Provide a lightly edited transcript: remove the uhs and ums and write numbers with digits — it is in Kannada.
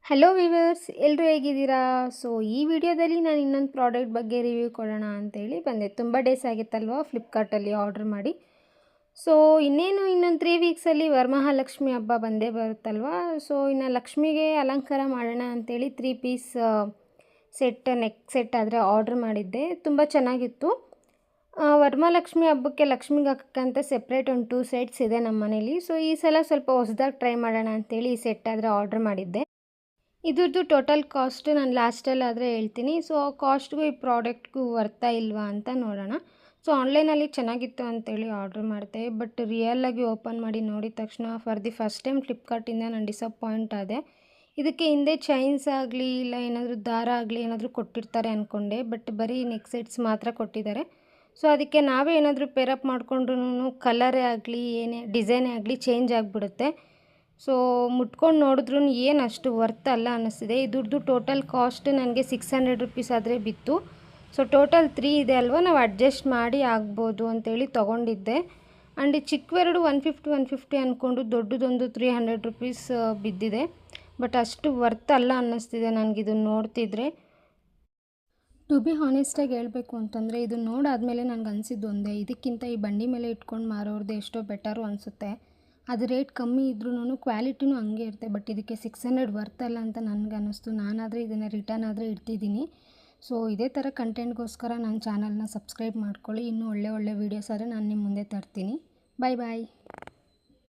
ಹಲೋ ವಿವರ್ಸ್, ಎಲ್ಲರೂ ಹೇಗಿದ್ದೀರಾ? ಸೊ ಈ ವಿಡಿಯೋದಲ್ಲಿ ನಾನು ಇನ್ನೊಂದು ಪ್ರಾಡಕ್ಟ್ ಬಗ್ಗೆ ರಿವ್ಯೂ ಕೊಡೋಣ ಅಂತೇಳಿ ಬಂದೆ. ತುಂಬ ಡೇಸ್ ಆಗಿತ್ತಲ್ವ ಫ್ಲಿಪ್ಕಾರ್ಟಲ್ಲಿ ಆರ್ಡ್ರ್ ಮಾಡಿ. ಸೊ ಇನ್ನೊಂದು 3 ವೀಕ್ಸಲ್ಲಿ ವರಮಹಾಲಕ್ಷ್ಮಿ ಹಬ್ಬ ಬಂದೇ ಬರುತ್ತಲ್ವ. ಸೊ ಇನ್ನು ಲಕ್ಷ್ಮಿಗೆ ಅಲಂಕಾರ ಮಾಡೋಣ ಅಂತೇಳಿ 3 ಪೀಸ್ ನೆಕ್ ಸೆಟ್ ಆದರೆ ಆರ್ಡ್ರ್ ಮಾಡಿದ್ದೆ. ತುಂಬ ಚೆನ್ನಾಗಿತ್ತು. ವರಮಹಾಲಕ್ಷ್ಮಿ ಹಬ್ಬಕ್ಕೆ ಲಕ್ಷ್ಮಿಗೆ ಹಾಕೋಕ್ಕಂತ ಸೆಪ್ರೇಟ್ ಒಂದು 2 ಸೆಟ್ಸ್ ಇದೆ ನಮ್ಮ ಮನೇಲಿ. ಸೊ ಈ ಸಲ ಸ್ವಲ್ಪ ಹೊಸದಾಗಿ ಟ್ರೈ ಮಾಡೋಣ ಅಂತೇಳಿ ಈ ಸೆಟ್ ಆದರೆ ಆರ್ಡ್ರ್ ಮಾಡಿದ್ದೆ. ಇದ್ರದ್ದು ಟೋಟಲ್ ಕಾಸ್ಟ್ ನಾನು ಲಾಸ್ಟಲ್ಲಾದರೆ ಹೇಳ್ತೀನಿ. ಸೊ ಕಾಸ್ಟ್ಗೂ ಈ ಪ್ರಾಡಕ್ಟ್ಗೂ ವರ್ತಾ ಇಲ್ವಾ ಅಂತ ನೋಡೋಣ. ಸೊ ಆನ್ಲೈನಲ್ಲಿ ಚೆನ್ನಾಗಿತ್ತು ಅಂತೇಳಿ ಆರ್ಡ್ರ್ ಮಾಡಿದೆ. ಬಟ್ ರಿಯಲಾಗಿ ಓಪನ್ ಮಾಡಿ ನೋಡಿದ ತಕ್ಷಣ ಫಾರ್ ದಿ ಫಸ್ಟ್ ಟೈಮ್ ಫ್ಲಿಪ್ಕಾರ್ಟಿಂದ ನಾನು ಡಿಸಪಾಯಿಂಟ್ ಆದೆ. ಇದಕ್ಕೆ ಹಿಂದೆ ಚೈನ್ಸ್ ಆಗಲಿ ಇಲ್ಲ ಏನಾದರೂ ದಾರ ಆಗಲಿ ಏನಾದರೂ ಕೊಟ್ಟಿರ್ತಾರೆ ಅಂದ್ಕೊಂಡೆ. ಬಟ್ ಬರೀ ನೆಕ್ ಸೆಟ್ಸ್ ಮಾತ್ರ ಕೊಟ್ಟಿದ್ದಾರೆ. ಸೊ ಅದಕ್ಕೆ ನಾವೇ ಏನಾದರೂ ಪೇರಪ್ ಮಾಡಿಕೊಂಡ್ರೂ ಕಲರೇ ಆಗಲಿ ಏನೇ ಡಿಸೈನೇ ಆಗಲಿ ಚೇಂಜ್ ಆಗಿಬಿಡುತ್ತೆ. ಸೊ ಮುಟ್ಕೊಂಡು ನೋಡಿದ್ರೂ ಏನು ಅಷ್ಟು ವರ್ತ್ ಅಲ್ಲ ಅನ್ನಿಸ್ತಿದೆ. ಇದ್ರದ್ದು ಟೋಟಲ್ ಕಾಸ್ಟ್ ನನಗೆ 600 ರುಪೀಸ್ ಆದರೆ ಬಿತ್ತು. ಸೊ ಟೋಟಲ್ 3 ಇದೆ ಅಲ್ವ, ನಾವು ಅಡ್ಜಸ್ಟ್ ಮಾಡಿ ಆಗ್ಬೋದು ಅಂತೇಳಿ ತೊಗೊಂಡಿದ್ದೆ. ಆ್ಯಂಡ್ ಚಿಕ್ಕವೆರಡು 150 ಅಂದ್ಕೊಂಡು ದೊಡ್ಡದೊಂದು 300 ರುಪೀಸ್ ಬಿದ್ದಿದೆ. ಬಟ್ ಅಷ್ಟು ವರ್ತ್ ಅಲ್ಲ ಅನ್ನಿಸ್ತಿದೆ ನನಗಿದನ್ನು ನೋಡ್ತಿದ್ರೆ. ಟು ಬಿ ಹಾನೆಸ್ಟಾಗಿ ಹೇಳಬೇಕು ಅಂತಂದರೆ ಇದನ್ನು ನೋಡಾದಮೇಲೆ ನನಗೆ ಅನಿಸಿದ್ದು ಒಂದೇ, ಇದಕ್ಕಿಂತ ಈ ಬಂಡಿ ಮೇಲೆ ಇಟ್ಕೊಂಡು ಮಾರೋರ್ದು ಎಷ್ಟೋ ಬೆಟರು ಅನಿಸುತ್ತೆ. ಅದು ರೇಟ್ ಕಮ್ಮಿ ಇದ್ರೂ ಕ್ವಾಲಿಟಿನೂ ಹಂಗೆ ಇರುತ್ತೆ. ಬಟ್ ಇದಕ್ಕೆ 600 ವರ್ತಲ್ಲ ಅಂತ ನನಗೆ ಅನ್ನಿಸ್ತು. ನಾನಾದರೆ ಇದನ್ನು ರಿಟರ್ನ್ ಆದರೆ ಇಡ್ತಿದ್ದೀನಿ. ಸೊ ಇದೇ ಥರ ಕಂಟೆಂಟ್ಗೋಸ್ಕರ ನನ್ನ ಚಾನಲ್ನ ಸಬ್ಸ್ಕ್ರೈಬ್ ಮಾಡ್ಕೊಳ್ಳಿ. ಇನ್ನೂ ಒಳ್ಳೆ ವೀಡಿಯೋಸ್ ಆದರೆ ನಾನು ನಿಮ್ಮ ಮುಂದೆ ತರ್ತೀನಿ. ಬಾಯ್ ಬಾಯ್.